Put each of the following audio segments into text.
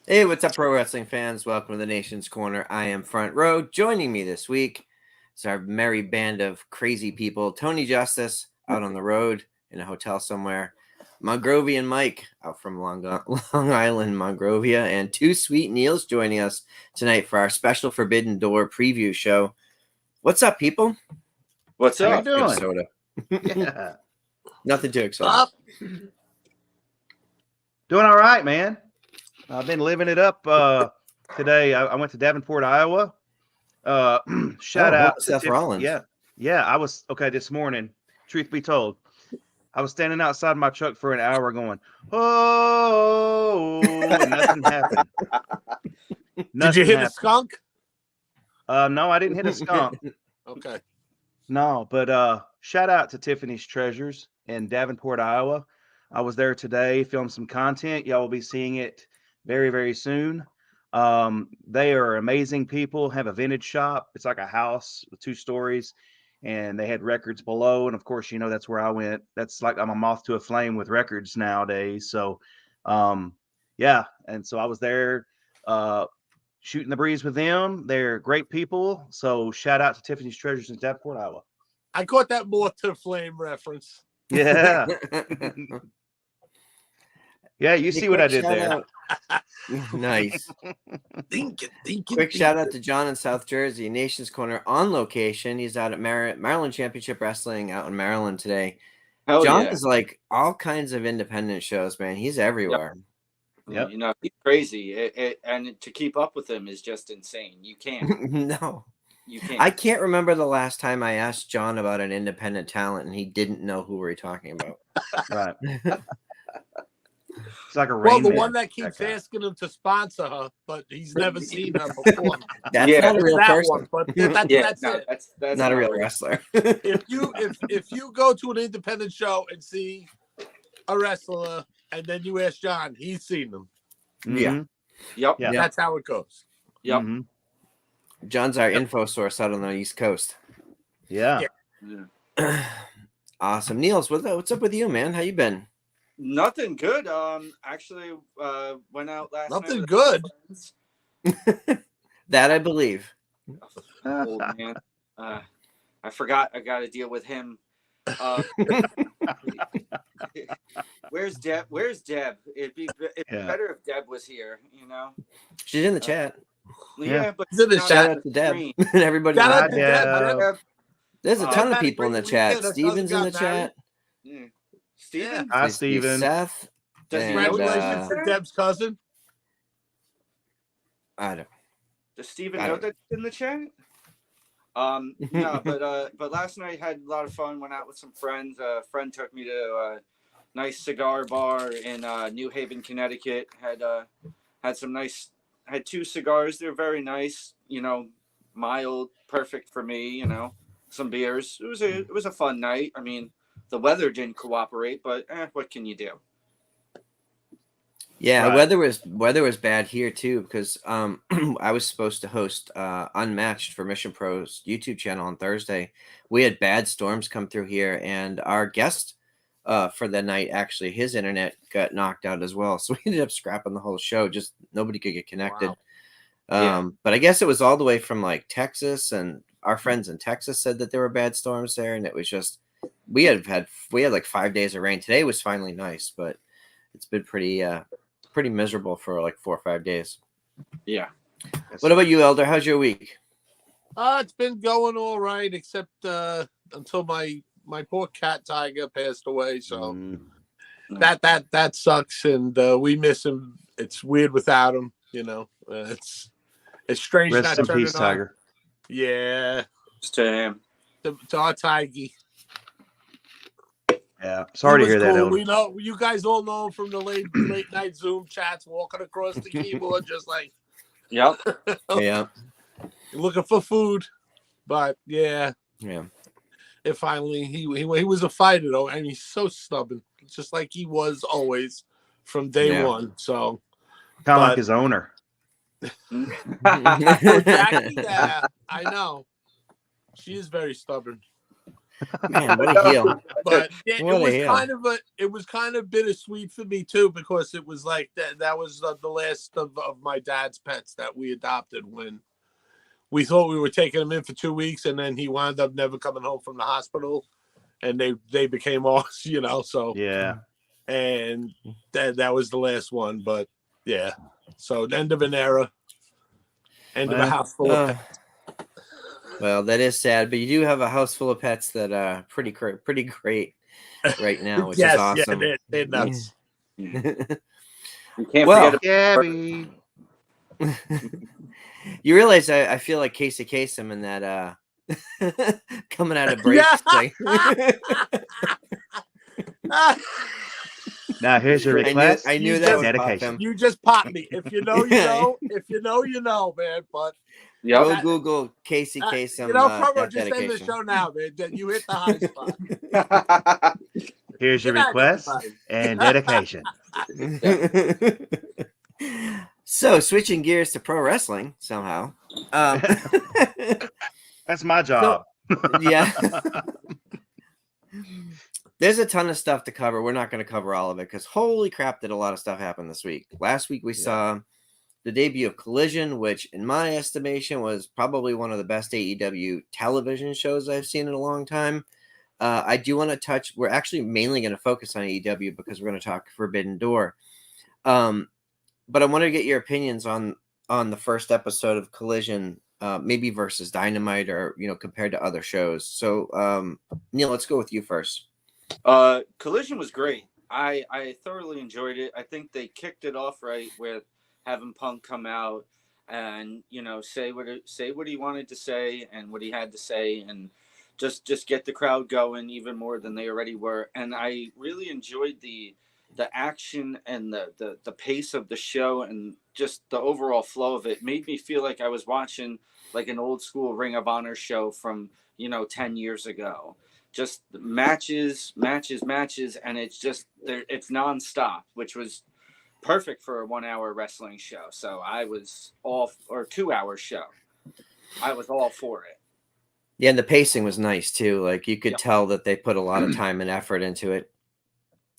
Hey, what's up, pro wrestling fans? Welcome to the Nation's Corner. I am Front Row. Joining me this week is our merry band of crazy people. Tony Justice out on the road in a hotel somewhere. Mongrovian Mike out from Long Island, Mongrovia. And Two Sweet Neils joining us tonight for our special Forbidden Door preview show. What's up, people? What's How you up? doing? Soda. Yeah. Nothing too exciting. Up. Doing all right, man. I've been living it up today. I went to Davenport, Iowa. Shout out to Seth Rollins. Yeah. I was okay this morning. Truth be told, I was standing outside my truck for an hour going, oh, and nothing happened. Did you hit a skunk? No, I didn't hit a skunk. Okay. No, but shout out to Tiffany's Treasures in Davenport, Iowa. I was there today, filmed some content. Y'all will be seeing it very, very soon. They are amazing people, have a vintage shop. It's like a house with 2 stories, and they had records below. And of course, that's where I went. That's like I'm a moth to a flame with records nowadays. So, yeah. And so I was there shooting the breeze with them. They're great people. So shout out to Tiffany's Treasures in Davenport, Iowa. I caught that moth to flame reference. Yeah. Yeah, you see what I did there. Nice. Think Quick shout out to John in South Jersey, Nation's Corner on location. He's out at Maryland Championship Wrestling out in Maryland today. John is like all kinds of independent shows, man. He's everywhere. Yep. He's crazy. And to keep up with him is just insane. You can't. No. You can't. I can't remember the last time I asked John about an independent talent and he didn't know who we were talking about. Right. It's like a the one that keeps asking him to sponsor her, but he's never seen her before. That's not a real person. But that's it. That's not a real wrestler. if you go to an independent show and see a wrestler and then you ask John, he's seen them. Mm-hmm. Yeah. Yep. That's how it goes. Yep. Mm-hmm. John's our info source out on the East Coast. Yeah. Awesome. Niels, what's up with you, man? How you been? Nothing good. Actually, went out last night. Nothing good. That I believe. Old man. I forgot. I got to deal with him. Where's Deb? It'd be better if Deb was here. She's in the chat. Yeah, but shout out to Deb and everybody. Deb. There's a ton of people in the chat. Steven's in the chat. Yeah. Steven? Hi, Steven. Seth. Congratulations to Deb's cousin. I don't. Does Steven know that's in the chat? No, but last night had a lot of fun. Went out with some friends. A friend took me to a nice cigar bar in New Haven, Connecticut. Had some nice. Had 2 cigars. They're very nice. Mild, perfect for me. Some beers. It was a fun night. I mean, the weather didn't cooperate, but what can you do? Yeah, right. weather was bad here too because I was supposed to host Unmatched for Mission Pro's YouTube channel on Thursday. We had bad storms come through here, and our guest for the night, actually, his internet got knocked out as well. So we ended up scrapping the whole show. Just nobody could get connected. Wow. But I guess it was all the way from like Texas, and our friends in Texas said that there were bad storms there, and it was just we had like 5 days of rain. Today was finally nice, but it's been pretty miserable for like 4 or 5 days. Yeah. What about you, Elder? How's your week? It's been going all right, except until my poor cat Tiger passed away. So that sucks, and we miss him. It's weird without him. It's strange. Rest in peace, Tiger. Yeah. To him. To our Tiggy. Yeah, sorry to hear that. Elder. We know you guys all know him from the late night Zoom chats, walking across the keyboard, just like, yep, yeah, looking for food. But yeah. It finally he was a fighter though, and he's so stubborn, just like he was always from day one. So kind of like his owner. Jackie, yeah, I know. She is very stubborn. Man, what a heel! But it What a was heel. kind of bittersweet for me too, because it was like that was the last of my dad's pets that we adopted when we thought we were taking him in for 2 weeks, and then he wound up never coming home from the hospital, and they became ours, you know. So Yeah. and that was the last one. But yeah, so the end of an era, end of a house full of pets. Well, that is sad, but you do have a house full of pets that are pretty great right now, which is awesome. Yeah, they're nuts. You can't Well, forget Gabby. You realize I feel like Casey Kasem in that coming out of breaks thing. Now here's your request. I knew that would pop dedication. him. You just popped me. If you know, you know. If you know, you know, man. But Go Google Casey Kasem. you know, Promo, death just end the dedication. show now, man. You hit the high spot. Here's your Good night, request and dedication. So switching gears to pro wrestling somehow. That's my job. Yeah. There's a ton of stuff to cover. We're not going to cover all of it because holy crap, did a lot of stuff happen this week. Last week we saw the debut of Collision, which in my estimation was probably one of the best AEW television shows I've seen in a long time. I do want to touch, we're actually mainly going to focus on AEW because we're going to talk Forbidden Door. But I want to get your opinions on the first episode of Collision, maybe versus Dynamite or, compared to other shows. So, Neil, let's go with you first. Collision was great. I thoroughly enjoyed it. I think they kicked it off right with having Punk come out and say what he wanted to say and what he had to say, and just get the crowd going even more than they already were. And I really enjoyed the action and the pace of the show, and just the overall flow of it made me feel like I was watching like an old school Ring of Honor show from 10 years ago. Just matches, and it's nonstop, which was perfect for a 1 hour wrestling show. So I was or 2 hour show. I was all for it. Yeah, and the pacing was nice too. Like you could tell that they put a lot of time and effort into it.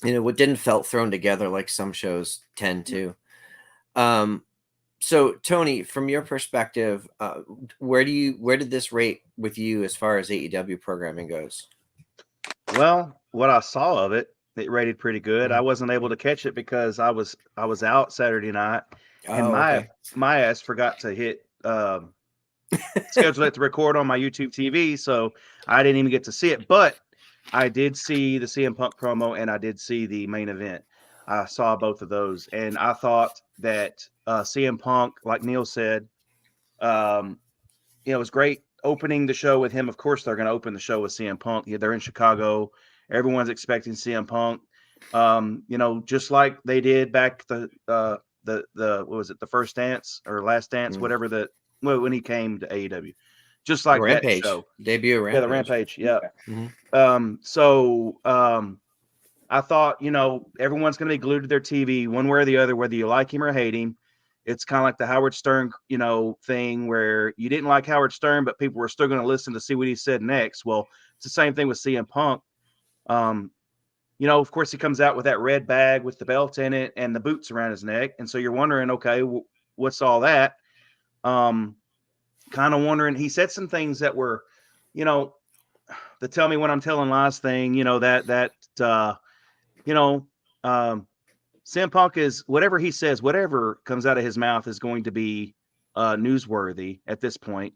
What didn't felt thrown together like some shows tend to. So Tony, from your perspective, where did this rate with you as far as AEW programming goes? Well, what I saw of it, it rated pretty good. I wasn't able to catch it because I was out Saturday night, and my ass forgot to hit schedule it to record on my YouTube TV, so I didn't even get to see it. But I did see the CM Punk promo, and I did see the main event. I saw both of those, and I thought that CM Punk, like Neil said, it was great opening the show with him. Of course, they're going to open the show with CM Punk. They're in Chicago. Everyone's expecting CM Punk. Just like they did back the what was it, the first dance or last dance, whatever when he came to AEW, just like Rampage. that show Debut Rampage. Yeah, the Rampage. Yeah. Mm-hmm. I thought, everyone's going to be glued to their TV one way or the other, whether you like him or hate him. It's kind of like the Howard Stern, thing where you didn't like Howard Stern, but people were still going to listen to see what he said next. Well, it's the same thing with CM Punk. Of course, he comes out with that red bag with the belt in it and the boots around his neck. And so you're wondering, okay, what's all that? Kind of wondering. He said some things that were, the tell me when I'm telling lies thing, CM Punk is, whatever he says, whatever comes out of his mouth is going to be newsworthy at this point.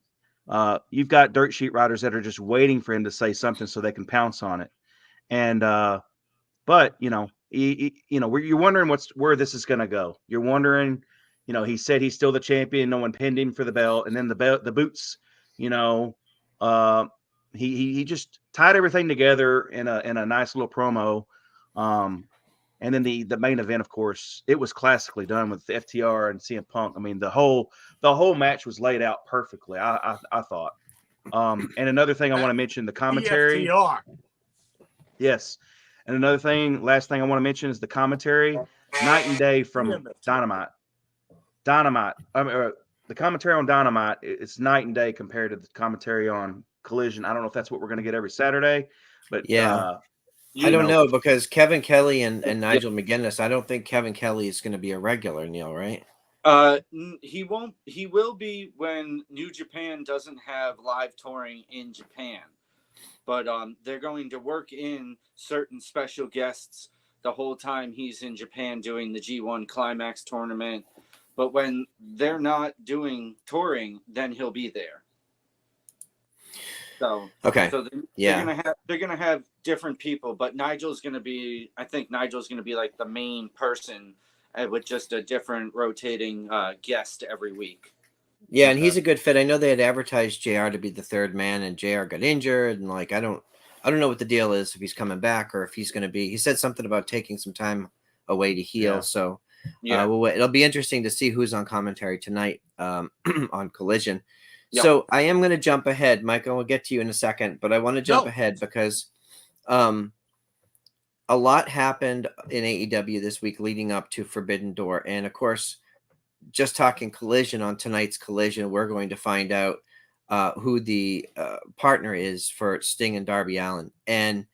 You've got dirt sheet riders that are just waiting for him to say something so they can pounce on it. And, but you're wondering where this is going to go. You're wondering, he said he's still the champion. No one pinned him for the belt. And then the boots, he just tied everything together in a nice little promo. And then the main event, of course, it was classically done with the FTR and CM Punk. I mean, the whole match was laid out perfectly, I thought. And another thing I want to mention, the commentary. The FTR. Yes. And last thing I want to mention is the commentary. Night and day from Dynamite. The commentary on Dynamite, it's night and day compared to the commentary on Collision. I don't know if that's what we're going to get every Saturday, but Yeah. You I don't know. know, because Kevin Kelly and Nigel McGuinness, I don't think Kevin Kelly is going to be a regular, Neil, right? He won't. He will be when New Japan doesn't have live touring in Japan, but they're going to work in certain special guests the whole time he's in Japan doing the G1 Climax tournament. But when they're not doing touring, then he'll be there. So Okay. So they're gonna have different people, but Nigel's gonna be. I think Nigel's gonna be like the main person, with just a different rotating guest every week. Yeah, and he's a good fit. I know they had advertised JR to be the third man, and JR got injured, and like I don't know what the deal is, if he's coming back or if he's going to be. He said something about taking some time away to heal. Yeah. So it'll be interesting to see who's on commentary tonight on Collision. Yep. So I am going to jump ahead, Michael. We'll get to you in a second, but I want to jump ahead because a lot happened in AEW this week leading up to Forbidden Door, and of course, just talking Collision on tonight's Collision, we're going to find out who the partner is for Sting and Darby Allin. And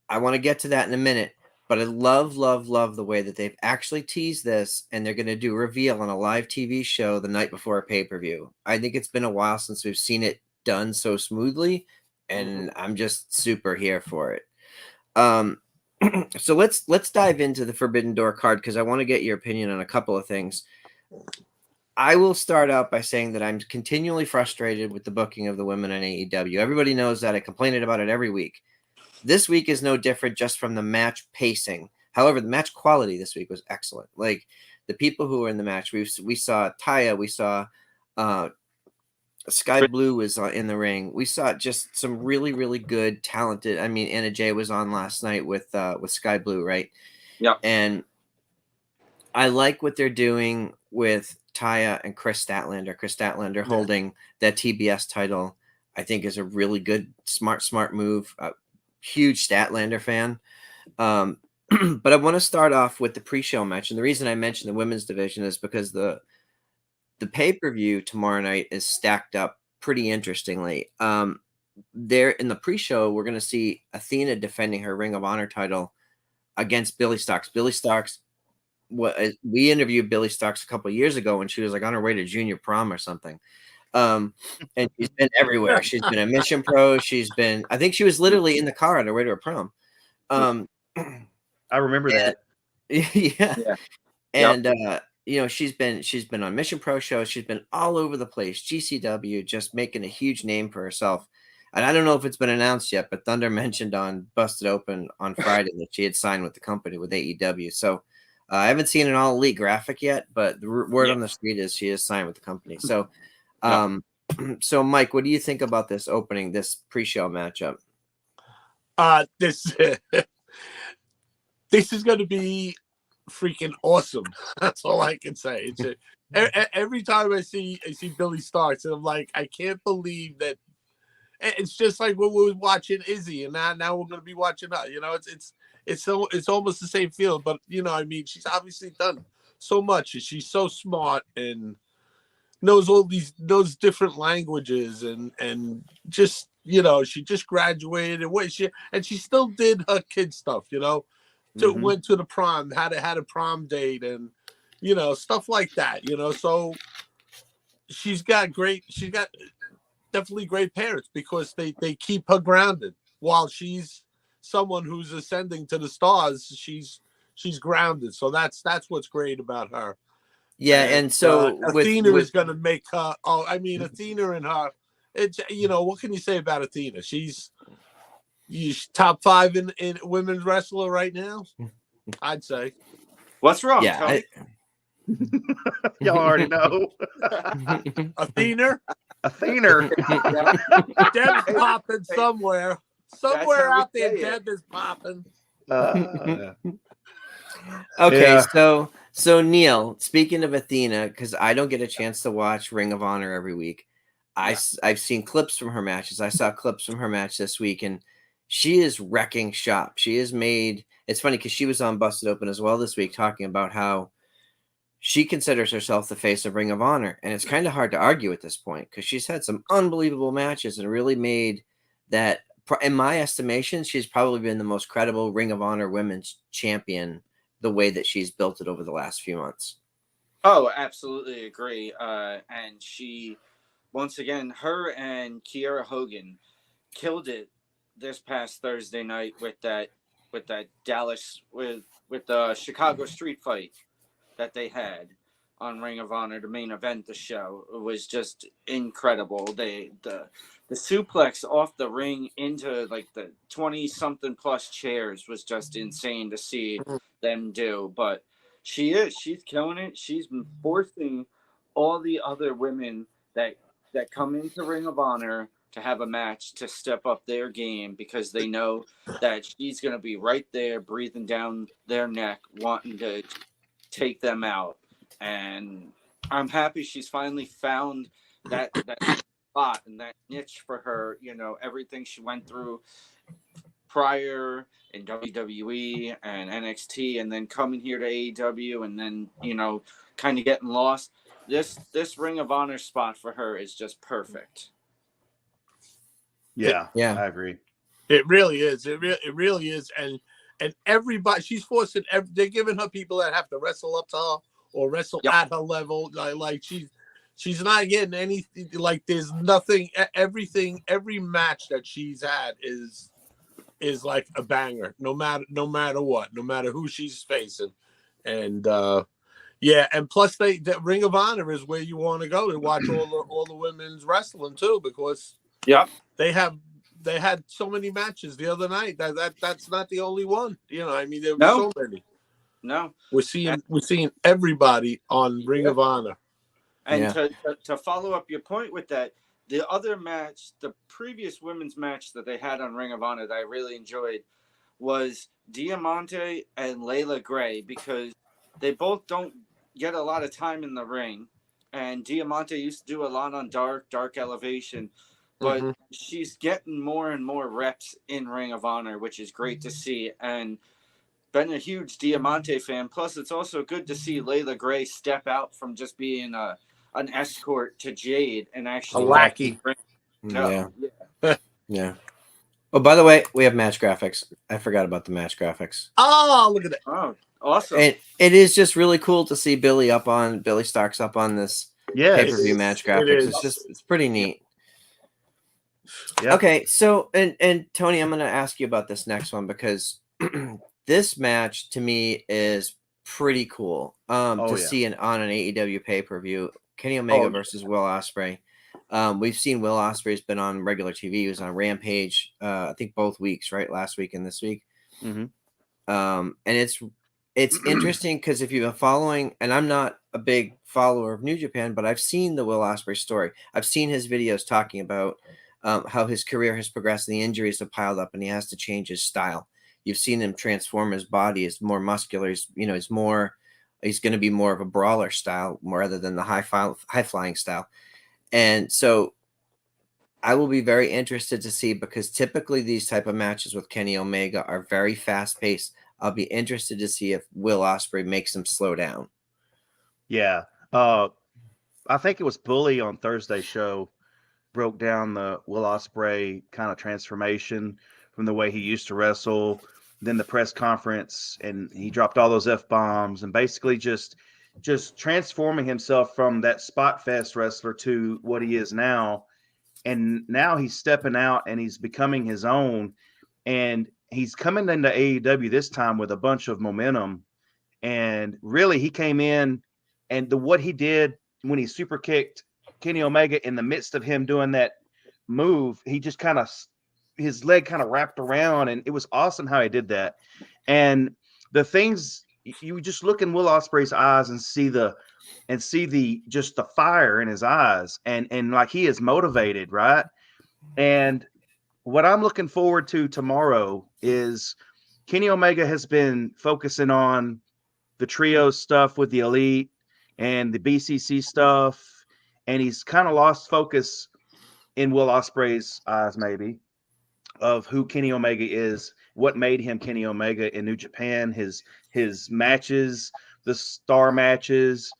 I want to get to that in a minute, but I love the way that they've actually teased this, and they're going to do a reveal on a live TV show the night before a pay-per-view. I think it's been a while since we've seen it done so smoothly, and I'm just super here for it. So let's dive into the Forbidden Door card, because I want to get your opinion on a couple of things. I will start out by saying that I'm continually frustrated with the booking of the women in AEW. Everybody knows that. I complain about it every week. This week is no different, just from the match pacing. However, the match quality this week was excellent. Like, the people who were in the match, we saw Taya, we saw Sky Blue was in the ring. We saw just some really, really good, talented. I mean, Anna Jay was on last night with Sky Blue, right? Yeah. And I like what they're doing with Taya and Chris Statlander. Chris Statlander holding that TBS title, I think, is a really good, smart move. Huge Statlander fan. But I want to start off with the pre-show match. And the reason I mentioned the women's division is because the pay-per-view tomorrow night is stacked up pretty interestingly. There in the pre-show, we're going to see Athena defending her Ring of Honor title against Billy Starks. Billy Starks, we interviewed Billy Starks a couple of years ago when she was like on her way to junior prom or something. And she's been everywhere. She's been at Mission Pro. I think she was literally in the car on her way to her prom. I remember that. Yeah. And she's been on Mission Pro shows. She's been all over the place. GCW, just making a huge name for herself. And I don't know if it's been announced yet, but Thunder mentioned on Busted Open on Friday that she had signed with the company, with AEW. So I haven't seen an All Elite graphic yet, but the word on the street is she is signed with the company. So, so Mike, what do you think about this pre-show matchup? This is going to be freaking awesome. That's all I can say. Every time I see Billy Starks, and I'm like, I can't believe that. It's just like when we were watching Izzy, and now we're going to be watching her. It's almost the same feeling. But I mean, she's obviously done so much. She's so smart and knows those different languages, and just she just graduated, and she still did her kid stuff. Went to the prom, had a prom date, and stuff like that. So she's got definitely great parents, because they keep her grounded while she's someone who's ascending to the stars. She's grounded. So that's what's great about her. Yeah. And so Athena is going to make her. Oh, I mean, Athena and her. It's what can you say about Athena? She's top 5 in women's wrestler right now, I'd say. What's wrong, yeah, Tony? Y'all already know. Athena. Deb's popping somewhere. Somewhere out there, Deb is popping. Okay, so Neil, speaking of Athena, because I don't get a chance to watch Ring of Honor every week, I've seen clips from her matches. I saw clips from her match this week, and she is wrecking shop. She has made. It's funny because she was on Busted Open as well this week, talking about how she considers herself the face of Ring of Honor, and it's kind of hard to argue at this point because she's had some unbelievable matches and really made that, in my estimation, she's probably been the most credible Ring of Honor women's champion the way that she's built it over the last few months. Oh, absolutely agree. And she, once again, her and Kiera Hogan killed it this past Thursday night with that Dallas with the Chicago street fight that they had on Ring of Honor to main event the show. It was just incredible. The suplex off the ring into like the 20 something plus chairs was just insane to see them do. But she's killing it. She's been forcing all the other women that come into Ring of Honor to have a match to step up their game because they know that she's going to be right there breathing down their neck wanting to take them out. And I'm happy she's finally found that spot and that niche for her. You know, everything she went through prior in WWE and NXT, and then coming here to AEW, and then, you know, kind of getting lost. This Ring of Honor spot for her is just perfect. Yeah, Yeah. I agree. It really is. It really is. And everybody, she's forcing. They're giving her people that have to wrestle up to her or wrestle at her level. Like she's not getting anything. Like there's nothing. Everything. Every match that she's had is like a banger. No matter what. No matter who she's facing. And yeah. And plus, the Ring of Honor is where you want to go to watch all the women's wrestling too, because they had so many matches the other night. That's not the only one. You know, I mean, there were so many. No, we're seeing everybody on Ring of Honor. And to follow up your point with that, the other match, the previous women's match that they had on Ring of Honor that I really enjoyed was Diamante and Layla Gray, because they both don't get a lot of time in the ring. And Diamante used to do a lot on Dark Elevation, but she's getting more and more reps in Ring of Honor, which is great to see. And been a huge Diamante fan. Plus, it's also good to see Layla Gray step out from just being an escort to Jade and actually a lackey. Yeah. Oh, by the way, we have match graphics. I forgot about the match graphics. Oh, look at that. Oh, awesome. And it is just really cool to see Billy Starks up on this pay-per-view match graphics. It's pretty neat. Yep. Okay, so and Tony, I'm going to ask you about this next one because this match to me is pretty cool to see on an AEW pay-per-view. Kenny Omega versus Will Ospreay. We've seen Will Ospreay's been on regular TV. He was on Rampage, I think both weeks, right? Last week and this week. And it's interesting because if you've been following, and I'm not a big follower of New Japan, but I've seen the Will Ospreay story. I've seen his videos talking about how his career has progressed and the injuries have piled up and he has to change his style. You've seen him transform his body. He's more muscular. He's going to be more of a brawler style rather than the high flying style. And so I will be very interested to see, because typically these type of matches with Kenny Omega are very fast paced. I'll be interested to see if Will Ospreay makes him slow down. Yeah. I think it was Bully on Thursday's show broke down the Will Ospreay kind of transformation from the way he used to wrestle, then the press conference, and he dropped all those F-bombs and basically just transforming himself from that spot fest wrestler to what he is now. And now he's stepping out and he's becoming his own, and he's coming into AEW this time with a bunch of momentum. And really he came in, and what he did when he super kicked Kenny Omega in the midst of him doing that move, he just kind of, his leg kind of wrapped around, and it was awesome how he did that. And the things, you just look in Will Ospreay's eyes and see the just the fire in his eyes, and like he is motivated, right? And what I'm looking forward to tomorrow is Kenny Omega has been focusing on the trio stuff with the Elite and the BCC stuff, and he's kind of lost focus in Will Ospreay's eyes, maybe, of who Kenny Omega is, what made him Kenny Omega in New Japan, his matches the star matches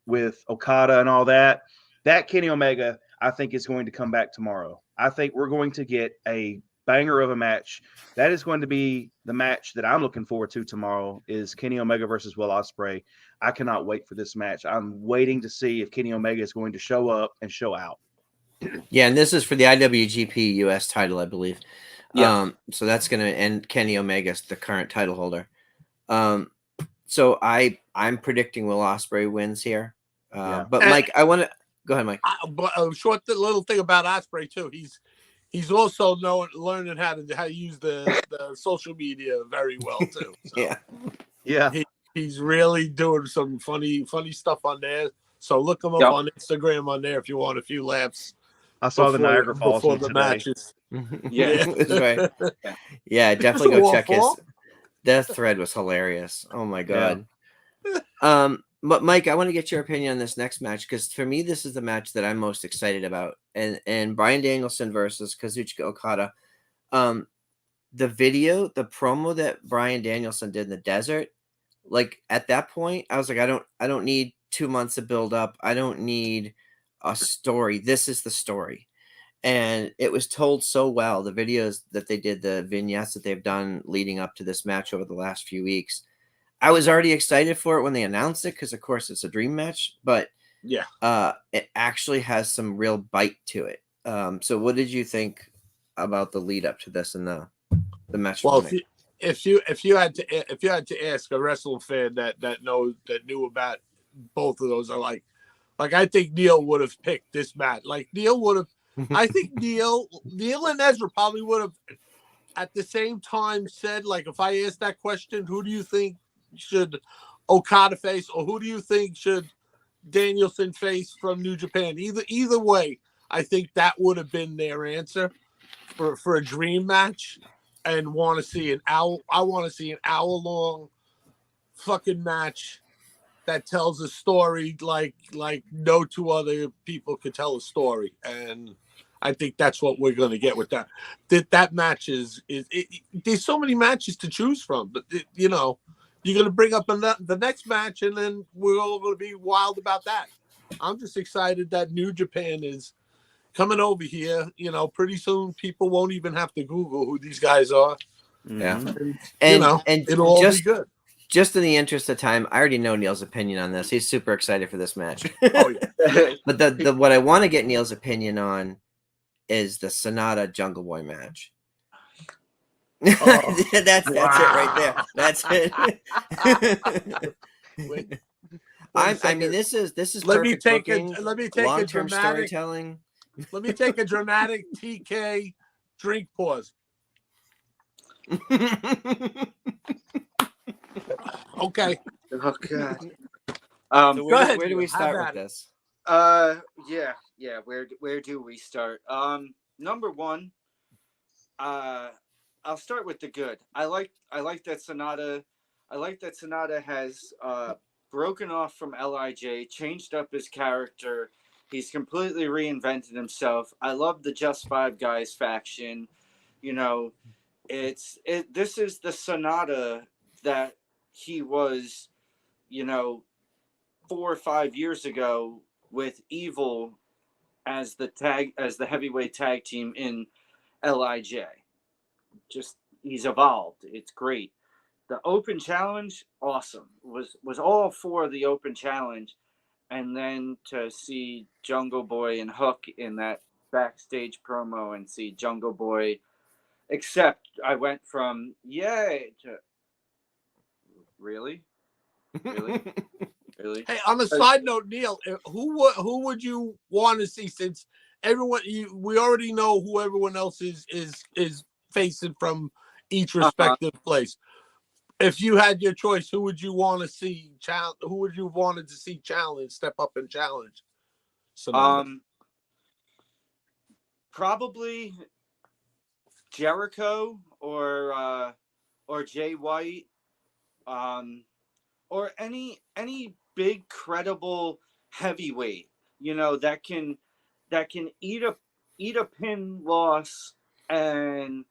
with Okada and all that. That Kenny Omega, I think, is going to come back tomorrow. I think we're going to get a banger of a match. That is going to be the match that I'm looking forward to tomorrow is Kenny Omega versus Will Ospreay. I cannot wait for this match. I'm waiting to see if Kenny Omega is going to show up and show out. Yeah, and this is for the IWGP US title, I believe. Yeah. So that's going to end Kenny Omega's the current title holder. So I'm predicting Will Ospreay wins here. But Mike, I want to go ahead, Mike. But a short little thing about Ospreay too. He's also learning how to use the social media very well too. So Yeah. He's really doing some funny stuff on there. So look him up on Instagram on there if you want a few laughs. I saw the Niagara Falls before one the today. Matches. Yeah, that's right. Yeah, definitely go check his. That thread was hilarious. Oh my god. Yeah. But Mike, I want to get your opinion on this next match because for me, this is the match that I'm most excited about, and Bryan Danielson versus Kazuchika Okada. The video, the promo that Bryan Danielson did in the desert, like at that point, I was like, I don't need 2 months of build up. I don't need a story. This is the story. And it was told so well. The videos that they did, the vignettes that they've done leading up to this match over the last few weeks, I was already excited for it when they announced it because, of course, it's a dream match. But it actually has some real bite to it. So, what did you think about the lead up to this and the match? Well, if you had to ask a wrestling fan that knew about both of those, are like I think Neil would have picked this match. Like Neil would have. I think Neil and Ezra probably would have at the same time said, like, if I asked that question, who do you think should Okada face, or who do you think should Danielson face from New Japan? Either way, I think that would have been their answer for a dream match. And want to see an hour. I want to see an hour-long fucking match that tells a story like no two other people could tell a story, and I think that's what we're going to get with that. That match is there's so many matches to choose from, but you're going to bring up the next match, and then we're all going to be wild about that. I'm just excited that New Japan is coming over here. Pretty soon people won't even have to Google who these guys are. Yeah, and it'll all be good. Just in the interest of time, I already know Neil's opinion on this. He's super excited for this match. Oh yeah. But the what I want to get Neil's opinion on is the Sonata Jungle Boy match. Oh, that's it right there. That's it. I mean, this is let me perfect take a long-term dramatic storytelling. Let me take a dramatic TK drink pause. Okay. Oh god. So where do we start with this? Yeah. Where do we start? Number one, I'll start with the good. I like that Sonata. I like that Sonata has broken off from LIJ, changed up his character. He's completely reinvented himself. I love the Just Five Guys faction. This is the Sonata that he was, 4 or 5 years ago with Evil as the heavyweight tag team in LIJ. Just he's evolved. It's great. The open challenge, awesome. Was all for the open challenge, and then to see Jungle Boy and Hook in that backstage promo and see Jungle Boy, except I went from yay to really. Really? Hey, on a side note, Neil, who would you want to see, since we already know who everyone else is facing from each respective place. If you had your choice, who would you want to see who would you wanted to see step up and challenge? Probably Jericho or Jay White, or any big credible heavyweight, that can eat a pin loss and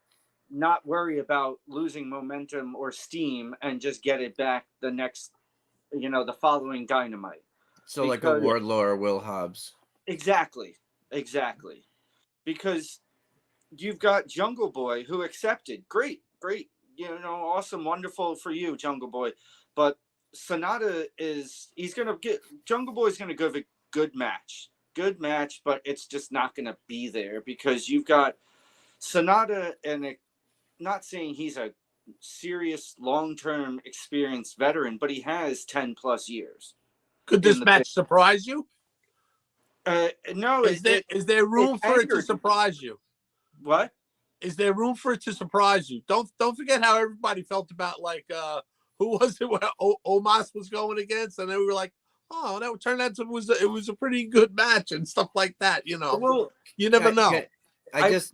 not worry about losing momentum or steam and just get it back the next the following Dynamite. So like a Wardlow or Will Hobbs. Exactly. Because you've got Jungle Boy who accepted. Great, awesome, wonderful for you, Jungle Boy. But Sonata Jungle Boy's gonna give a good match, but it's just not gonna be there because you've got Sonata, and not saying he's a serious long-term experienced veteran, but he has 10 plus years. Could this match surprise you? No. Is there room for it to surprise you? What? Is there room for it to surprise you? Don't forget how everybody felt about who was it? Where Omos was going against, and they were like, "Oh, that turned out it was a pretty good match" and stuff like that. Well, you never know.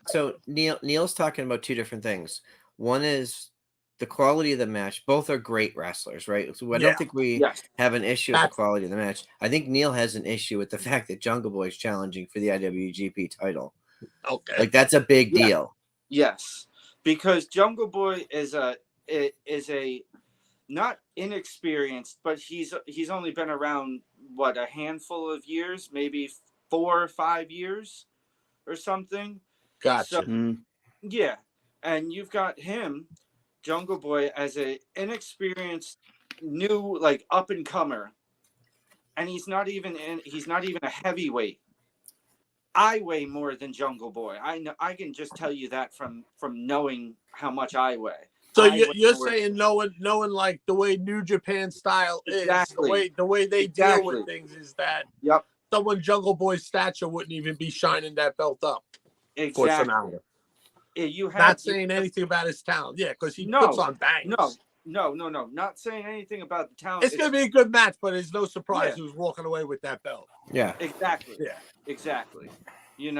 So Neil's talking about two different things. One is the quality of the match. Both are great wrestlers, right? So I don't think we have an issue with the quality of the match. I think Neil has an issue with the fact that Jungle Boy is challenging for the IWGP title. Okay, like that's a big deal. Yes, because Jungle Boy is a not inexperienced, but he's only been around a handful of years, maybe 4 or 5 years or something. Gotcha. So, yeah, and you've got him, Jungle Boy, as a inexperienced new up and comer, and he's not even a heavyweight. I weigh more than Jungle Boy. I know. I can just tell you that from knowing how much I weigh. So you're saying knowing like the way New Japan style is, the way they deal with things is that someone Jungle Boy's stature wouldn't even be shining that belt up. Exactly. Not saying anything about his talent. Yeah, because he puts on bangers. No. Not saying anything about the talent. It's going to be a good match, but it's no surprise who's walking away with that belt. Yeah. Exactly. Yeah. Exactly. You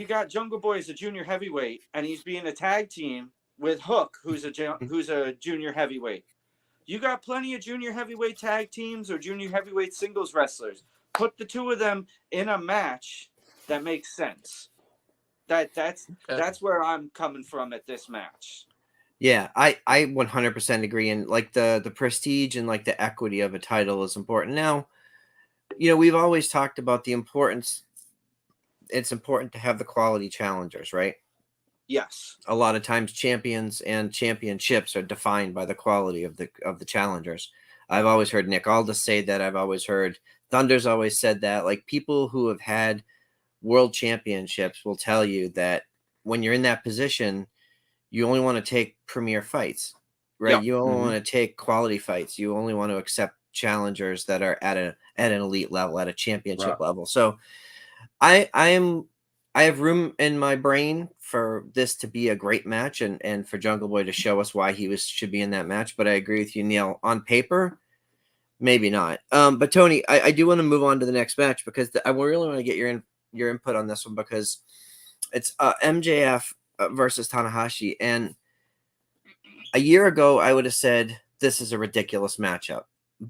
got Jungle Boy as a junior heavyweight, and he's being a tag team with Hook, who's a junior heavyweight. You got plenty of junior heavyweight tag teams or junior heavyweight singles wrestlers. Put the two of them in a match that makes sense. That's where I'm coming from at this match. Yeah, I 100% agree. And like the prestige and like the equity of a title is important. Now, we've always talked about the importance. It's important to have the quality challengers, right? Yes. A lot of times champions and championships are defined by the quality of the challengers. I've always heard Nick Aldis say that. I've always heard Thunder's always said that. Like people who have had world championships will tell you that when you're in that position, you only want to take premier fights, right? Yep. You only want to take quality fights. You only want to accept challengers that are at an elite level, at a championship level. So I have room in my brain for this to be a great match and for Jungle Boy to show us why he should be in that match. But I agree with you, Neil. On paper, maybe not. But Tony, I do want to move on to the next match because I really want to get your input on this one because it's MJF versus Tanahashi. And a year ago, I would have said this is a ridiculous matchup.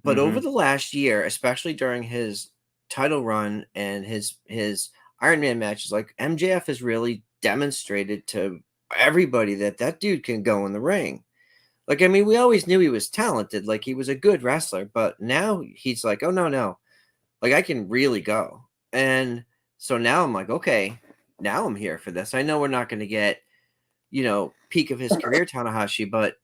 But over the last year, especially during his title run and his Iron Man matches, like MJF has really demonstrated to everybody that dude can go in the ring. Like, I mean, we always knew he was talented. Like, he was a good wrestler. But now he's like, oh, no. Like, I can really go. And so now I'm like, okay, now I'm here for this. I know we're not going to get, peak of his career Tanahashi, but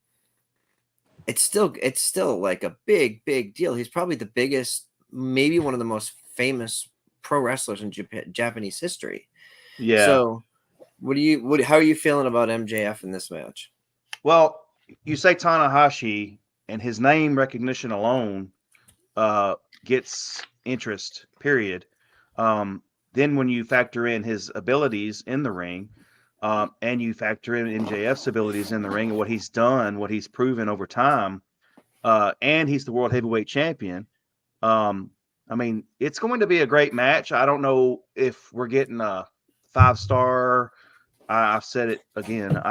it's still like a big deal. He's probably the biggest, maybe one of the most famous pro wrestlers in Japanese history. Yeah. So how are you feeling about MJF in this match? Well, you say Tanahashi and his name recognition alone gets interest, period. Then when you factor in his abilities in the ring, and you factor in MJF's abilities in the ring and what he's done, what he's proven over time, and he's the world heavyweight champion. I mean, it's going to be a great match. I don't know if we're getting a 5-star. I've said it again.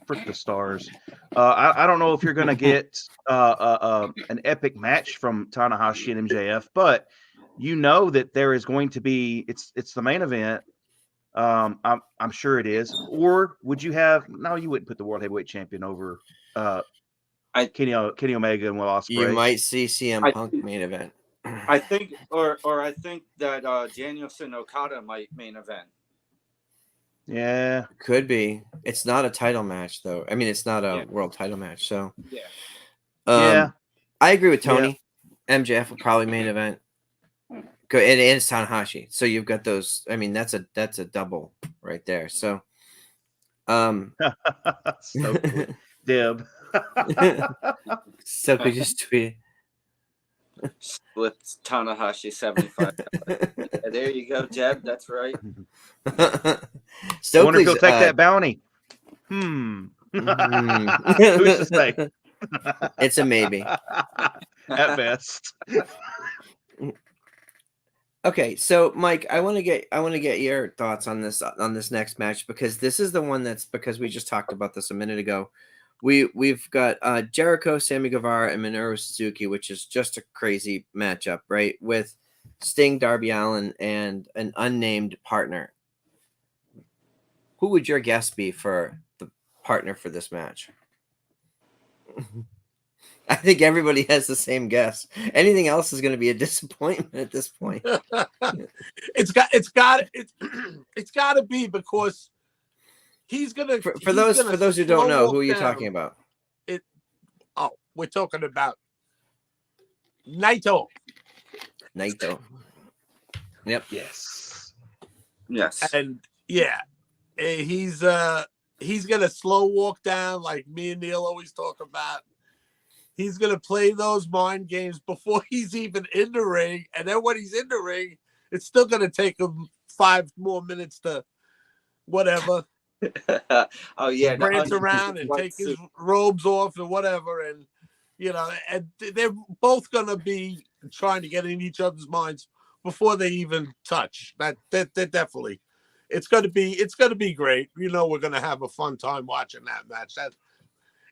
Frick the stars. I don't know if you're going to get an epic match from Tanahashi and MJF, but that there is going to be. It's the main event. I'm sure it is. Or would you have? No, you wouldn't put the world heavyweight champion over Kenny Omega and Will You Ospreay. might see CM Punk main event. I think, or I think that Danielson Okada might main event. Yeah, could be. It's not a title match though. I mean, it's not a world title match. So yeah. I agree with Tony. MJF will probably main event. Go and it's Tanahashi. So you've got those. I mean, that's a double right there. So So cool. Deb. So could just tweet With Tanahashi 75. There you go, Jeb. That's right. I wonder if he'll take that bounty. Who's to say? It's a maybe. At best. Okay, so Mike, I want to get your thoughts on this next match, because this is the one that's, because we just talked about this a minute ago. We've got Jericho, Sammy Guevara, and Minoru Suzuki, which is just a crazy matchup, right? With Sting, Darby Allin, and an unnamed partner. Who would your guess be for the partner for this match? I think everybody has the same guess. Anything else is going to be a disappointment at this point. It's got to be, because he's gonna. For those who don't know, who are you talking about? We're talking about Naito. Yep. Yes. And he's gonna slow walk down, like me and Neil always talk about. He's gonna play those mind games before he's even in the ring, and then when he's in the ring, it's still gonna take him 5 more minutes to whatever. Prance around and take his robes off and whatever, and and they're both gonna be trying to get in each other's minds before they even touch. That definitely, it's gonna be great. We're gonna have a fun time watching that match.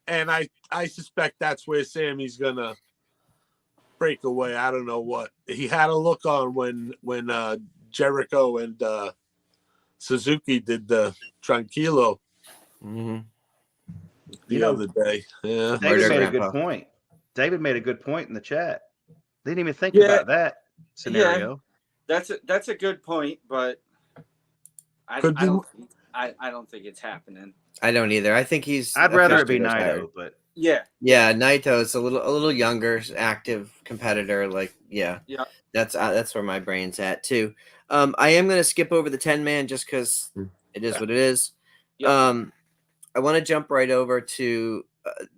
And I suspect that's where Sammy's gonna break away. I don't know what he had a look on when Jericho and Suzuki did the Tranquilo the other day. Yeah, David made a good point. David made a good point in the chat. They didn't even think about that scenario. Yeah, that's a good point, but I don't think it's happening. I don't either. I think he's. I'd rather it be Naito, but yeah, Naito's a little younger, active competitor. That's where my brain's at too. I am going to skip over the 10-man just because it is what it is. Yep. I want to jump right over to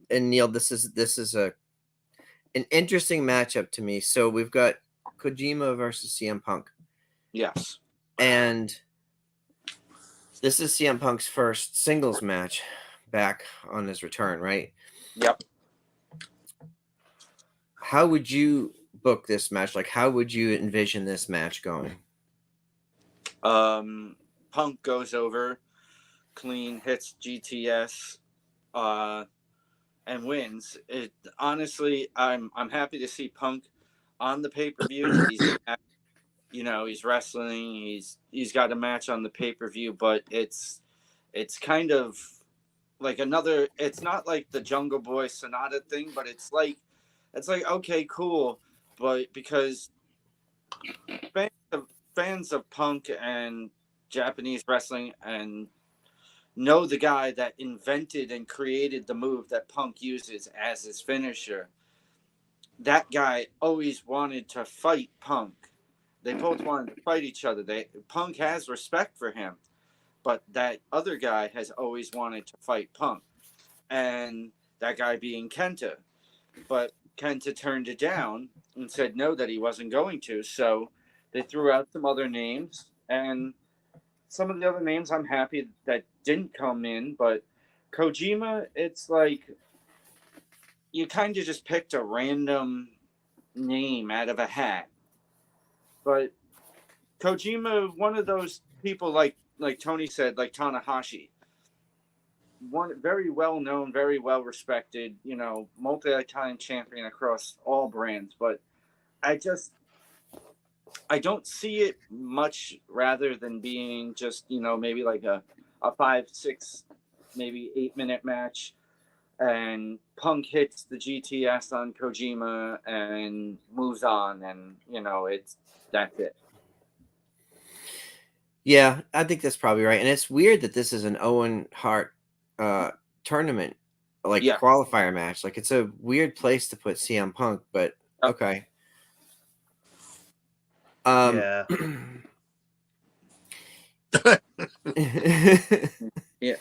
and Neil. This is an interesting matchup to me. So we've got Kojima versus CM Punk. Yes, and this is CM Punk's first singles match back on his return, right? Yep. How would you book this match? Like, how would you envision this match going? Punk goes over clean, hits GTS, and wins. Honestly, I'm happy to see Punk on the pay-per-view. He's wrestling. He's got a match on the pay-per-view, but it's kind of like another. It's not like the Jungle Boy Sonata thing, but it's like okay, cool, but because fans of Punk and Japanese wrestling and know the guy that invented and created the move that Punk uses as his finisher. That guy always wanted to fight Punk. They both wanted to fight each other. Punk has respect for him, but that other guy has always wanted to fight Punk, and that guy being Kenta. But Kenta turned it down and said no, that he wasn't going to. So they threw out some other names, and some of the other names I'm happy that didn't come in. But Kojima, it's like you kind of just picked a random name out of a hat. But Kojima, one of those people like Tony said, like Tanahashi, one very well known, very well respected, multi-time champion across all brands. But I don't see it much rather than being just, maybe like a 5, 6, maybe 8-minute match. and Punk hits the GTS on Kojima and moves on, and that's it. Yeah, I think that's probably right. And it's weird that this is an Owen Hart tournament, like Yeah. qualifier match. Like it's a weird place to put CM Punk, but okay. Yeah. Yeah.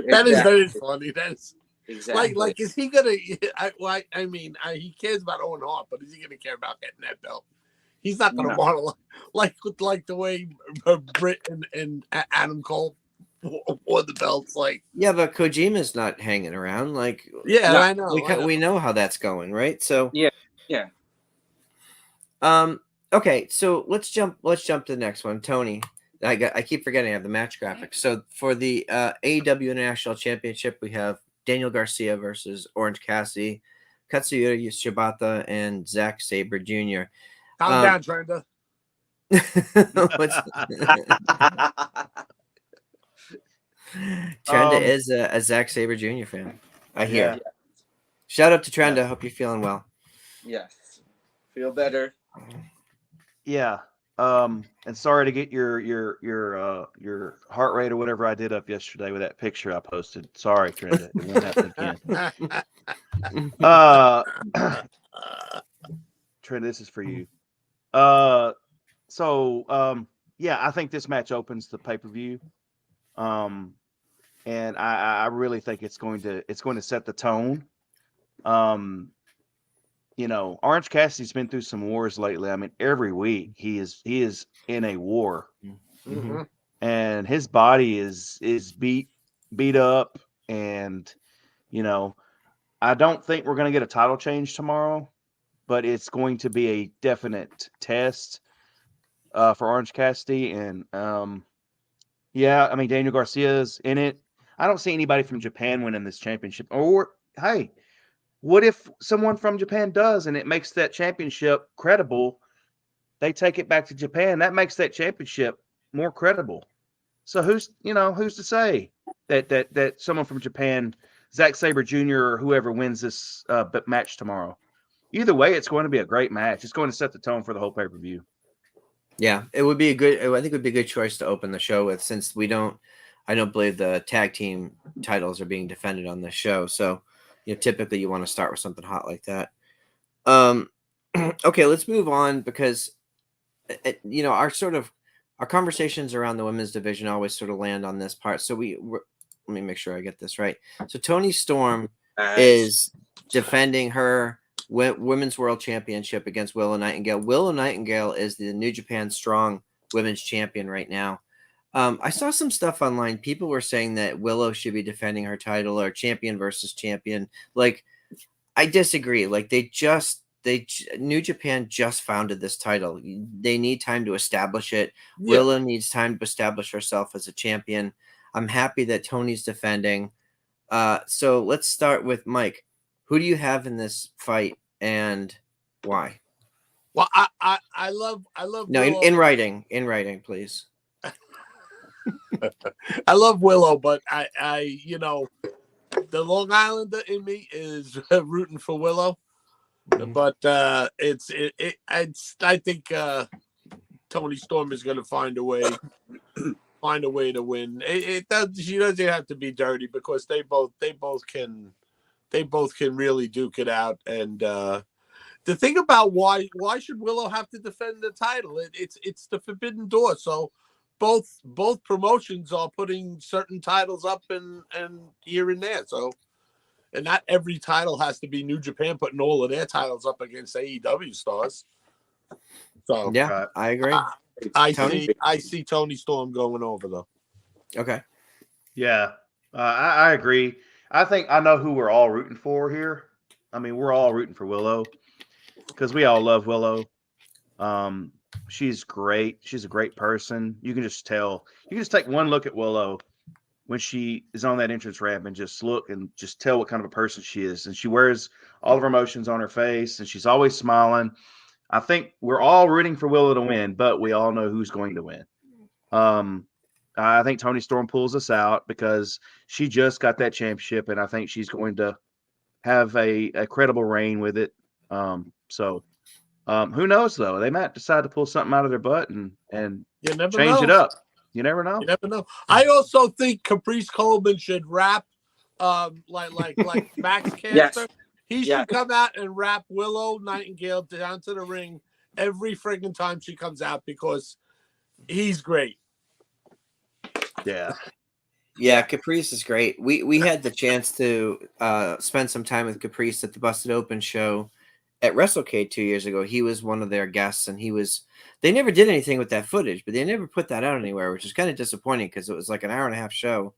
That is very funny. That's exactly like is he gonna? I mean, he cares about Owen Hart, but is he gonna care about getting that belt? He's not gonna want to like the way Britt and Adam Cole wore the belts. Like, yeah, but Kojima's not hanging around. Like, yeah, no, I know. We know how that's going, right? So yeah. Okay, so let's jump to the next one, Tony. I keep forgetting I have the match graphics. So for the AEW National Championship, we have Daniel Garcia versus Orange Cassidy, Katsuya Shibata, and Zack Sabre Jr. Calm down, Trenda. Trenda is a Zack Sabre Jr. fan, I hear. Yeah. Shout out to Trenda. Hope you're feeling well. Yes. Feel better. Yeah. And sorry to get your heart rate or whatever I did up yesterday with that picture I posted. Sorry, Trenda. It won't happen again. Trenda, this is for you. Yeah, I think this match opens the pay-per-view. And I really think it's going to set the tone. Orange Cassidy's been through some wars lately. I mean, every week he is in a war, and his body is beat up, and I don't think we're going to get a title change tomorrow, but it's going to be a definite test for Orange Cassidy, and yeah, I mean Daniel Garcia's in it. I don't see anybody from Japan winning this championship. Or hey, what if someone from Japan does and it makes that championship credible? They take it back to Japan. That makes that championship more credible. So who's to say that someone from Japan, Zack Sabre Jr. or whoever wins this match tomorrow? Either way, it's going to be a great match. It's going to set the tone for the whole pay-per-view. Yeah, it would be I think it would be a good choice to open the show with, since I don't believe the tag team titles are being defended on this show. So, typically you want to start with something hot like that. Okay, let's move on, because our conversations around the women's division always sort of land on this part. So let me make sure I get this right. So Toni Storm is defending her Women's World Championship against Willow Nightingale. Willow Nightingale is the New Japan Strong Women's Champion right now. I saw some stuff online. People were saying that Willow should be defending her title, or champion versus champion. Like, I disagree. Like, New Japan just founded this title. They need time to establish it. Yeah. Willow needs time to establish herself as a champion. I'm happy that Tony's defending. So let's start with Mike. Who do you have in this fight, and why? Well, I love no Willow. in writing, please. I love Willow, but I the Long Islander in me is rooting for Willow, but I think Toni Storm is going to find a way to win. She doesn't have to be dirty, because they both can really duke it out. And the thing about why should Willow have to defend the title? It's the forbidden door. So both promotions are putting certain titles up and here and there. So, and not every title has to be New Japan putting all of their titles up against AEW stars. So yeah, I agree. I see Toni Storm going over, though. Okay. Yeah, I agree. I think I know who we're all rooting for here. I mean, we're all rooting for Willow, because we all love Willow. She's great. She's a great person. You can just tell. You can just take one look at Willow when she is on that entrance ramp and just look and just tell what kind of a person she is. And she wears all of her emotions on her face, and she's always smiling. I think we're all rooting for Willow to win, but we all know who's going to win. I think Toni Storm pulls us out because she just got that championship, and I think she's going to have a credible reign with it. Who knows though? They might decide to pull something out of their butt and You never change know. it up. You never know. You never know. I also think Caprice Coleman should rap, like Max Caster. Yes. He should come out and rap Willow Nightingale down to the ring every friggin' time she comes out because he's great. Yeah. Yeah, Caprice is great. We had the chance to spend some time with Caprice at the Busted Open show at WrestleCade 2 years ago. He was one of their guests, and they never did anything with that footage, but they never put that out anywhere, which is kind of disappointing because it was like an hour and a half show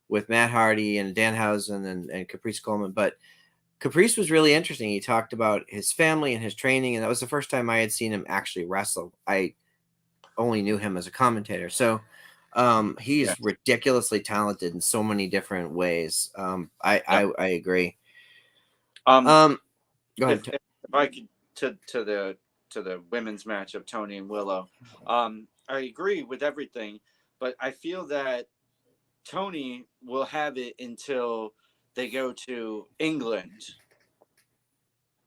with Matt Hardy and Danhausen and Caprice Coleman. But Caprice was really interesting. He talked about his family and his training, and that was the first time I had seen him actually wrestle. I only knew him as a commentator. So he's ridiculously talented in so many different ways. I agree. Go ahead. If I could to the women's match of Tony and Willow, I agree with everything, but I feel that Tony will have it until they go to England,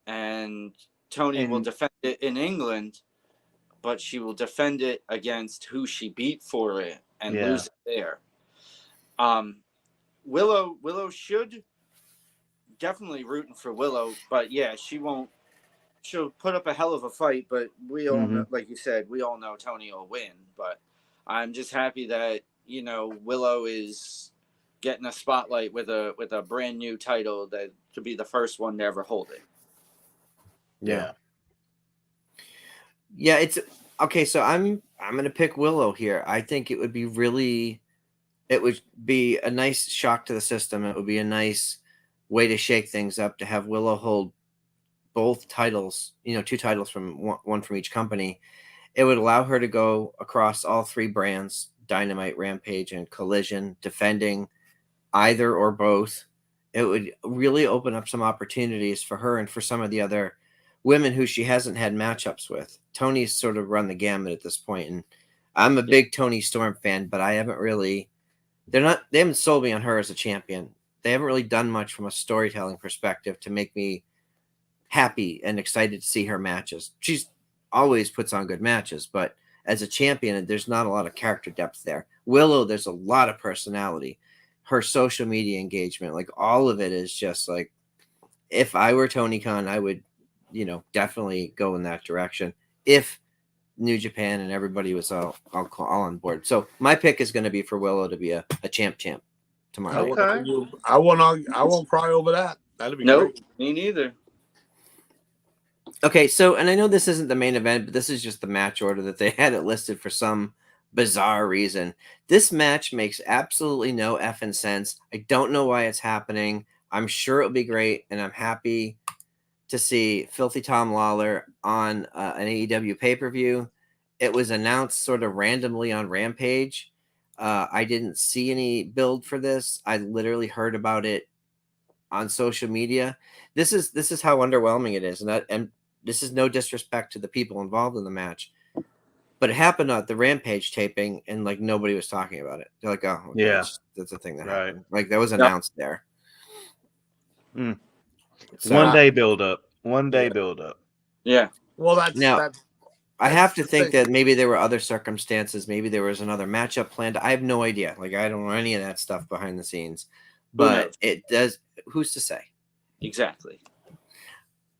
and Tony will defend it in England, but she will defend it against who she beat for it and lose it there. Willow should definitely rooting for Willow, but she won't. She'll put up a hell of a fight, but we all know, like you said, we all know Tony will win. But I'm just happy that Willow is getting a spotlight with a brand new title that could be the first one to ever hold it. Yeah, it's okay. So I'm gonna pick Willow here. I think it would be a nice shock to the system. It would be a nice way to shake things up to have Willow hold both titles, 2 titles from one from each company. It would allow her to go across all 3 brands, Dynamite, Rampage, and Collision, defending either or both. It would really open up some opportunities for her and for some of the other women who she hasn't had matchups with. Tony's sort of run the gamut at this point, and I'm a big Tony Storm fan, but they haven't sold me on her as a champion. They haven't really done much from a storytelling perspective to make me happy and excited to see her matches. She's always puts on good matches, but as a champion, there's not a lot of character depth there. Willow, there's a lot of personality. Her social media engagement, like all of it is just like, if I were Tony Khan, I would, definitely go in that direction if New Japan and everybody was all on board. So my pick is going to be for Willow to be a champ tomorrow. Okay. I won't cry over that. That'd be great. Me neither. Okay, so, and I know this isn't the main event, but this is just the match order that they had it listed for some bizarre reason. This match makes absolutely no effing sense. I don't know why it's happening. I'm sure it'll be great, and I'm happy to see Filthy Tom Lawler on an AEW pay-per-view. It was announced sort of randomly on Rampage. I didn't see any build for this. I literally heard about it on social media. This is how underwhelming it is, and this is no disrespect to the people involved in the match, but it happened at the Rampage taping, and like nobody was talking about it. They're like, "Oh, okay, that's a thing that happened." Like that was announced there. So, one day build up. Yeah. Well, that's I have to think that maybe there were other circumstances. Maybe there was another matchup planned. I have no idea. Like I don't know any of that stuff behind the scenes, but it does. Who's to say? Exactly.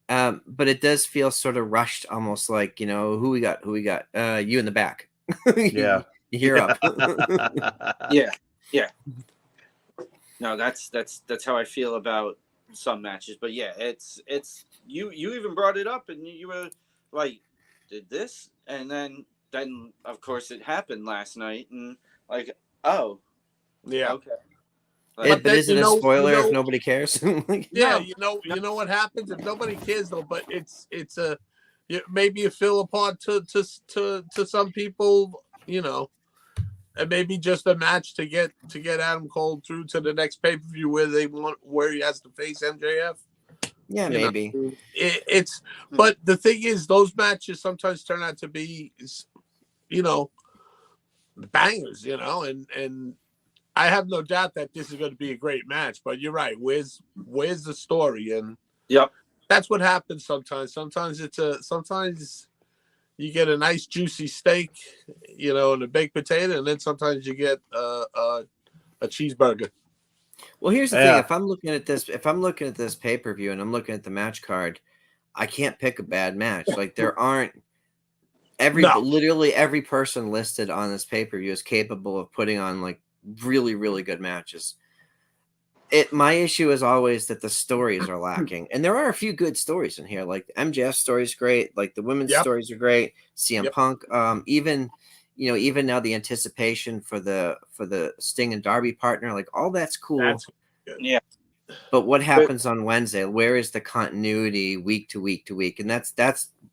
But it does feel sort of rushed, almost like, who we got? You in the back. Yeah. You're up. Yeah. No, that's how I feel about some matches. But yeah, it's you even brought it up, and you were like, did this? And then of course it happened last night, and like, oh, yeah, okay. But is it a spoiler if nobody cares? Yeah, you know what happens if nobody cares though. But it's maybe a fill apart to some people, and maybe just a match to get Adam Cole through to the next pay per view where he has to face MJF. Yeah, maybe it's. But the thing is, those matches sometimes turn out to be, bangers, and I have no doubt that this is going to be a great match. But you're right. Where's the story? And Yep. that's what happens sometimes. Sometimes you get a nice juicy steak, and a baked potato, and then sometimes you get a cheeseburger. Well, here's the thing: if I'm looking at this pay-per-view and I'm looking at the match card, I can't pick a bad match. Like there aren't literally every person listed on this pay-per-view is capable of putting on like really, really good matches. My issue is always that the stories are lacking, and there are a few good stories in here. Like the MJF story is great, like the women's stories are great. CM Punk, even now the anticipation for the Sting and Darby partner, like all that's cool. That's good. Yeah. But what happens on Wednesday? Where is the continuity week to week to week? And that's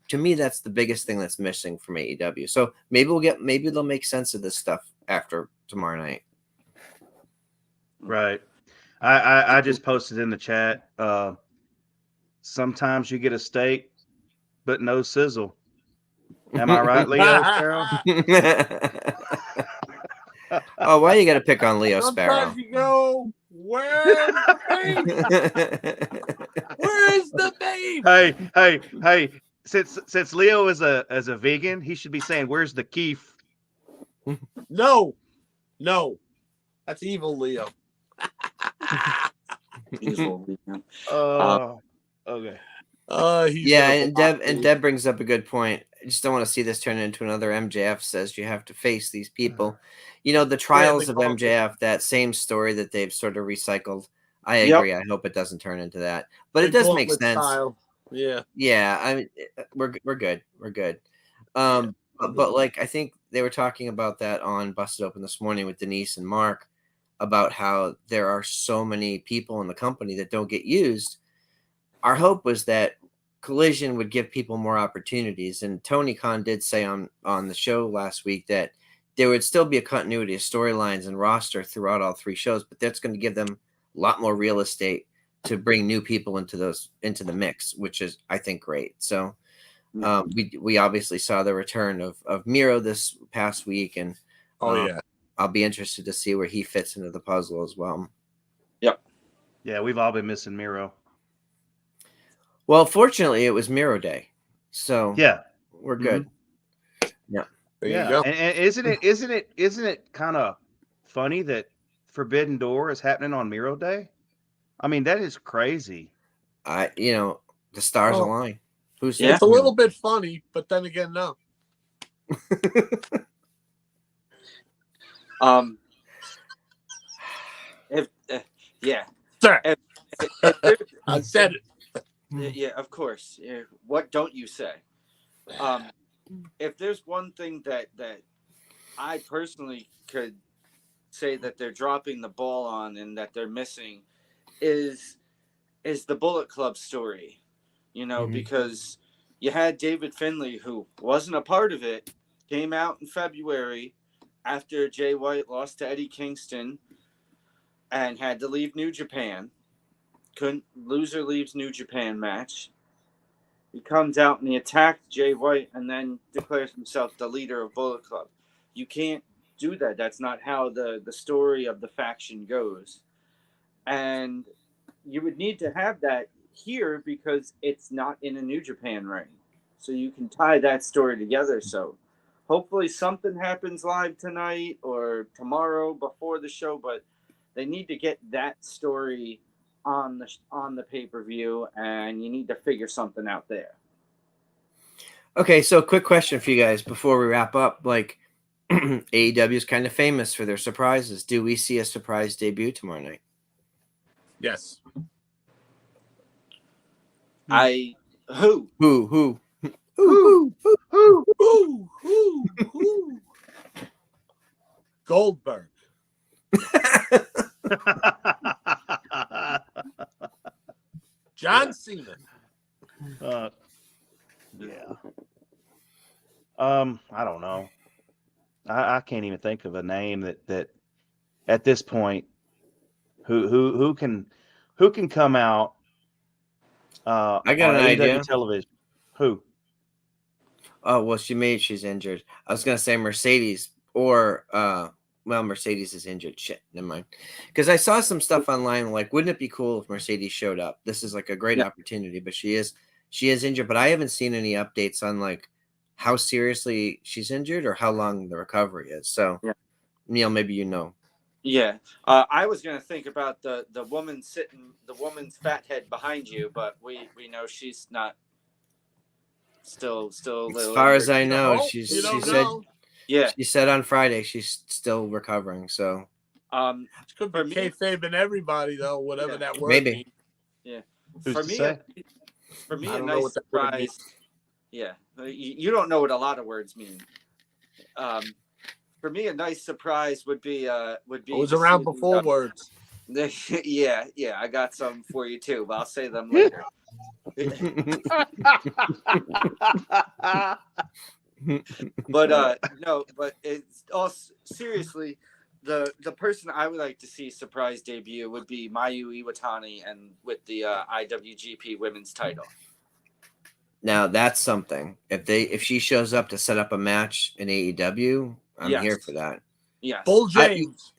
to me that's the biggest thing that's missing from AEW. So maybe they'll make sense of this stuff after tomorrow night. Right. I just posted in the chat. Sometimes you get a steak, but no sizzle. Am I right, Leo Sparrow? Oh, why you got to pick on Leo Sparrow? Sometimes you go, where's the beef? Where's the beef? Hey! Since Leo is a vegan, he should be saying, "Where's the keef?" No, that's evil, Leo. Okay. And Deb brings up a good point. I just don't want to see this turn into another MJF says you have to face these people. The trials of MJF, that same story that they've sort of recycled. I agree. I hope it doesn't turn into that, but it does make sense. Style. Yeah. I mean, we're good. We're good. But like I think they were talking about that on Busted Open this morning with Denise and Mark about how there are so many people in the company that don't get used. Our hope was that Collision would give people more opportunities. And Tony Khan did say on the show last week that there would still be a continuity of storylines and roster throughout all three shows, but that's going to give them a lot more real estate to bring new people into the mix, which is, I think, great. So we obviously saw the return of Miro this past week, and I'll be interested to see where he fits into the puzzle as well. Yep. Yeah, we've all been missing Miro. Well, fortunately, it was Miro Day, so we're good. Mm-hmm. Yeah, there you go. And isn't it kind of funny that Forbidden Door is happening on Miro Day? I mean, that is crazy. The stars align. It's a little bit funny, but then again, no. Sir. I said it. Yeah, of course. Yeah. What don't you say? If there's one thing that I personally could say that they're dropping the ball on and that they're missing is the Bullet Club story. Because you had David Finlay, who wasn't a part of it, came out in February after Jay White lost to Eddie Kingston and had to leave New Japan. Loser leaves New Japan match. He comes out and he attacked Jay White and then declares himself the leader of Bullet Club. You can't do that. That's not how the story of the faction goes. And you would need to have that here because it's not in a New Japan ring. So you can tie that story together. So hopefully something happens live tonight or tomorrow before the show, but they need to get that story on the pay-per-view, and you need to figure something out there. Okay, so quick question for you guys before we wrap up. Like, AEW is kind of famous for their surprises. Do we see a surprise debut tomorrow night? Yes. Who? Goldberg. John Cena. I don't know. I can't even think of a name that at this point who can come out. I got an AEW idea. Television. Who? Oh well, she's injured. I was gonna say Mercedes or well, Mercedes is injured. Shit, never mind. Because I saw some stuff online like, wouldn't it be cool if Mercedes showed up? This is like a great opportunity, but she is injured. But I haven't seen any updates on like how seriously she's injured or how long the recovery is. So, Neil, maybe you know. Yeah, I was gonna think about the woman's fat head behind you, but we know she's not. Still a little. As far as I know, No, she don't said know. she said on Friday she's still recovering. So It could be kayfabe and everybody though, whatever that word maybe. means. Yeah, Who's for to me, say? I a don't know nice what that word means. surprise. Yeah, you don't know what a lot of words mean. For me, a nice surprise would be. I was around before words. Yeah, I got some for you too, but I'll say them later. But no, but it's all seriously. The person I would like to see surprise debut would be Mayu Iwatani, and with the IWGP Women's title. Now that's something. If she shows up to set up a match in AEW, I'm here for that. Yeah, Bull James.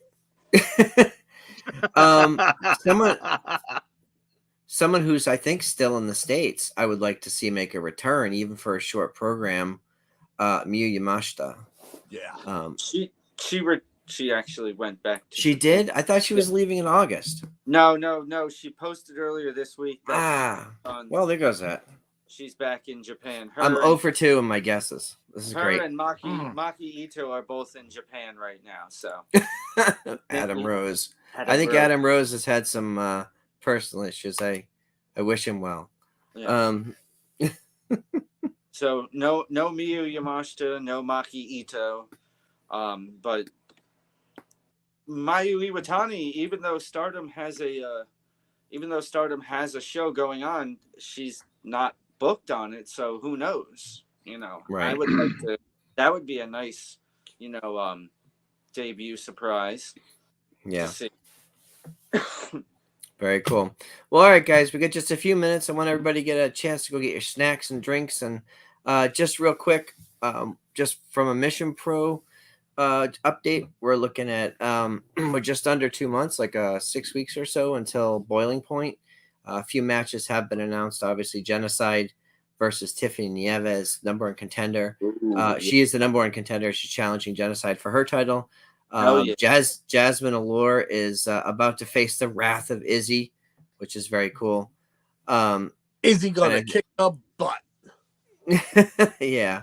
Someone who's I think still in the States, I would like to see make a return, even for a short program. Miyu Yamashita. Yeah. She actually went back. She did? I thought she was leaving in August. No. She posted earlier this week. Well, there goes that. She's back in Japan. I'm 0 for 2 in my guesses. This is great. Her and Maki Ito are both in Japan right now. So Adam Rose. I think Adam Rose has had some personal issues. I wish him well. Yeah. So no Miyu Yamashita, no Maki Ito, but Mayu Iwatani, even though Stardom has a show going on, she's not booked on it. So who knows? Right. I would like to. That would be a nice, debut surprise. Yeah. Very cool. Well, all right, guys, we got just a few minutes. I want everybody to get a chance to go get your snacks and drinks. And just real quick, just from a Mission Pro update, we're looking at we're just under 2 months, like 6 weeks or so until Boiling Point. A few matches have been announced. Obviously, Genocide versus Tiffany Nieves, number one contender. She is the number one contender. She's challenging Genocide for her title. Jasmine Allure is about to face the wrath of Izzy, which is very cool. Izzy gonna kick her butt. Yeah.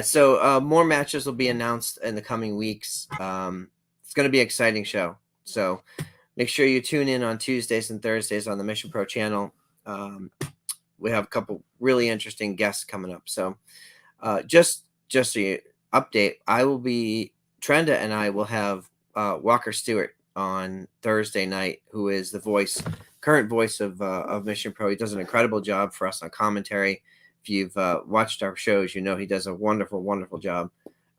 So more matches will be announced in the coming weeks. It's going to be an exciting show. So make sure you tune in on Tuesdays and Thursdays on the Mission Pro channel. We have a couple really interesting guests coming up. So just the update, Trenda and I will have Walker Stewart on Thursday night, who is the current voice of Mission Pro. He does an incredible job for us on commentary. If you've watched our shows, you know he does a wonderful, wonderful job,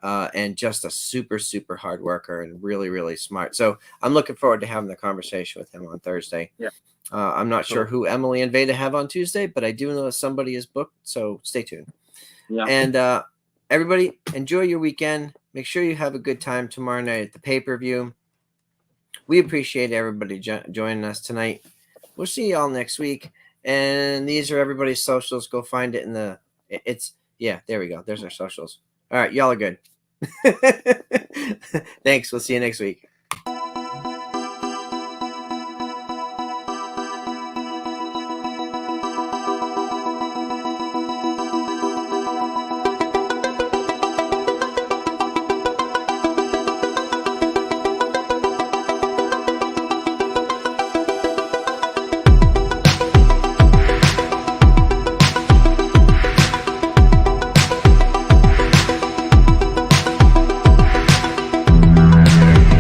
and just a super, super hard worker and really, really smart. So I'm looking forward to having the conversation with him on Thursday. Yeah. I'm not sure who Emily and Veda have on Tuesday, but I do know that somebody is booked, so stay tuned. Yeah. And everybody, enjoy your weekend. Make sure you have a good time tomorrow night at the pay-per-view. We appreciate everybody joining us tonight. We'll see you all next week. And these are everybody's socials. Go find it in there we go. There's our socials. All right. Y'all are good. Thanks. We'll see you next week.